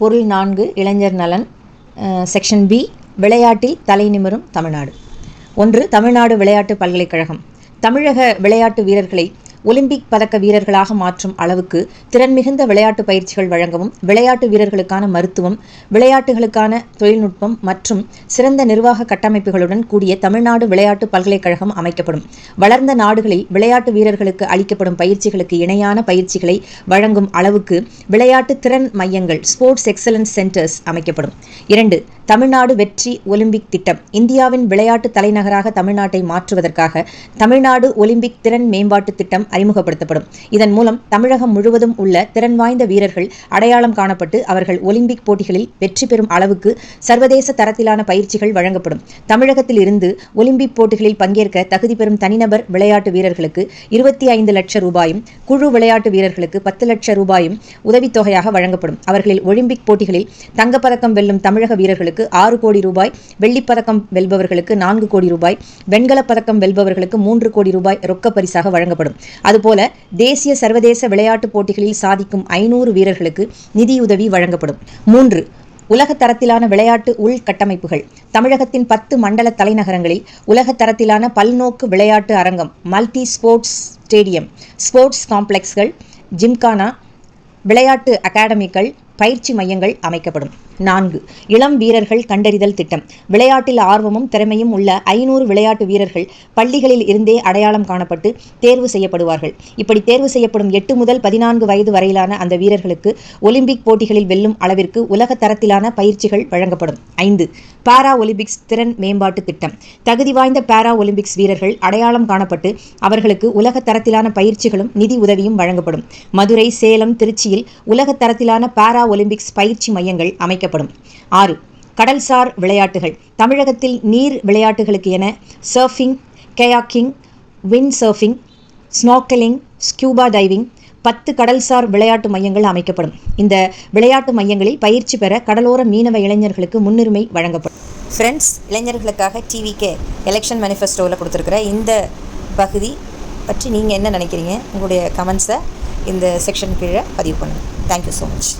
பொருள் 4 இளைஞர் நலன். செக்ஷன் பி, விளையாட்டில் தலை நிமிரும் தமிழ்நாடு. 1. தமிழ்நாடு விளையாட்டு பல்கலைக்கழகம் தமிழக விளையாட்டு வீரர்களை ஒலிம்பிக் பதக்க வீரர்களாக மாற்றும் அளவுக்கு திறன்மிகுந்த விளையாட்டு பயிற்சிகள் வழங்கவும், விளையாட்டு வீரர்களுக்கான மருத்துவம், விளையாட்டுகளுக்கான தொழில்நுட்பம் மற்றும் சிறந்த நிர்வாக கட்டமைப்புகளுடன் கூடிய தமிழ்நாடு விளையாட்டு பல்கலைக்கழகம் அமைக்கப்படும். வளர்ந்த நாடுகளில் விளையாட்டு வீரர்களுக்கு அளிக்கப்படும் பயிற்சிகளுக்கு இணையான பயிற்சிகளை வழங்கும் அளவுக்கு விளையாட்டு திறன் மையங்கள் ஸ்போர்ட்ஸ் எக்ஸலன்ஸ் சென்டர்ஸ் அமைக்கப்படும். 2. தமிழ்நாடு வெற்றி ஒலிம்பிக் திட்டம் இந்தியாவின் விளையாட்டு தலைநகராக தமிழ்நாட்டை மாற்றுவதற்காக தமிழ்நாடு ஒலிம்பிக் திறன் மேம்பாட்டு திட்டம் அறிமுகப்படுத்தப்படும். இதன் மூலம் தமிழகம் முழுவதும் உள்ள திறன் வாய்ந்த வீரர்கள் அடையாளம் காணப்பட்டு அவர்கள் ஒலிம்பிக் போட்டிகளில் வெற்றி பெறும் அளவுக்கு சர்வதேச தரத்திலான பயிற்சிகள் வழங்கப்படும். தமிழகத்தில் இருந்து ஒலிம்பிக் போட்டிகளில் பங்கேற்க தகுதி பெறும் தனிநபர் விளையாட்டு வீரர்களுக்கு 25 லட்சம் ரூபாயும், குழு விளையாட்டு வீரர்களுக்கு 10 லட்சம் ரூபாயும் உதவித்தொகையாக வழங்கப்படும். அவர்களில் ஒலிம்பிக் போட்டிகளில் தங்கப்பதக்கம் வெல்லும் தமிழக வீரர்களுக்கு 6 கோடி ரூபாய், வெள்ளிப்பதக்கம் வெல்பவர்களுக்கு 4 கோடி ரூபாய், வெண்கலப் பதக்கம் வெல்பவர்களுக்கு 3 கோடி ரூபாய் ரொக்க பரிசாக வழங்கப்படும். அதுபோல தேசிய சர்வதேச விளையாட்டுப் போட்டிகளில் சாதிக்கும் 500 வீரர்களுக்கு நிதியுதவி வழங்கப்படும். 3. உலக தரத்திலான விளையாட்டு உள்கட்டமைப்புகள் தமிழகத்தின் 10 மண்டல தலைநகரங்களில் உலக தரத்திலான பல்நோக்கு விளையாட்டு அரங்கம், மல்டி ஸ்போர்ட்ஸ் ஸ்டேடியம், ஸ்போர்ட்ஸ் காம்ப்ளெக்ஸ்கள், ஜிம்கானா, விளையாட்டு அகாடமிகள், பயிற்சி மையங்கள் அமைக்கப்படும். 4. இளம் வீரர்கள் கண்டறிதல் திட்டம் விளையாட்டில் ஆர்வமும் திறமையும் உள்ள 500 விளையாட்டு வீரர்கள் பள்ளிகளில் இருந்தே அடையாளம் காணப்பட்டு தேர்வு செய்யப்படுவார்கள். இப்படி தேர்வு செய்யப்படும் 8 முதல் 14 வயது வரையிலான அந்த வீரர்களுக்கு ஒலிம்பிக் போட்டிகளில் வெல்லும் அளவிற்கு உலக தரத்திலான பயிற்சிகள் வழங்கப்படும். 5. பாரா ஒலிம்பிக்ஸ் திறன் மேம்பாட்டு திட்டம் தகுதி வாய்ந்த பாரா ஒலிம்பிக்ஸ் வீரர்கள் அடையாளம் காணப்பட்டு அவர்களுக்கு உலக தரத்திலான பயிற்சிகளும் நிதி உதவியும் வழங்கப்படும். மதுரை, சேலம், திருச்சியில் உலக தரத்திலான பாரா ஒலிம்பிக்ஸ் பயிற்சி மையங்கள் அமைக்கப்படும். 6. கடல்சார் விளையாட்டுகள் தமிழகத்தில் நீர் விளையாட்டுகளுக்கு என surfing, kayaking, wind surfing, snorkelling, scuba diving 10 கடல்சார் விளையாட்டு மையங்கள் அமைக்கப்படும். இந்த விளையாட்டு மையங்களில் பயிற்சி பெற கடலோர மீனவ இளைஞர்களுக்கு முன்னுரிமை வழங்கப்படும். ஃப்ரெண்ட்ஸ், இளைஞர்களுக்காக டிவிகே எலெக்ஷன் மேனிஃபெஸ்டோவில் கொடுத்துருக்கிற இந்த பகுதி பற்றி நீங்கள் என்ன நினைக்கிறீங்க? உங்களுடைய கமெண்ட்ஸை இந்த செக்ஷன் கீழே பதிவு பண்ணுங்கள். Thank you so much.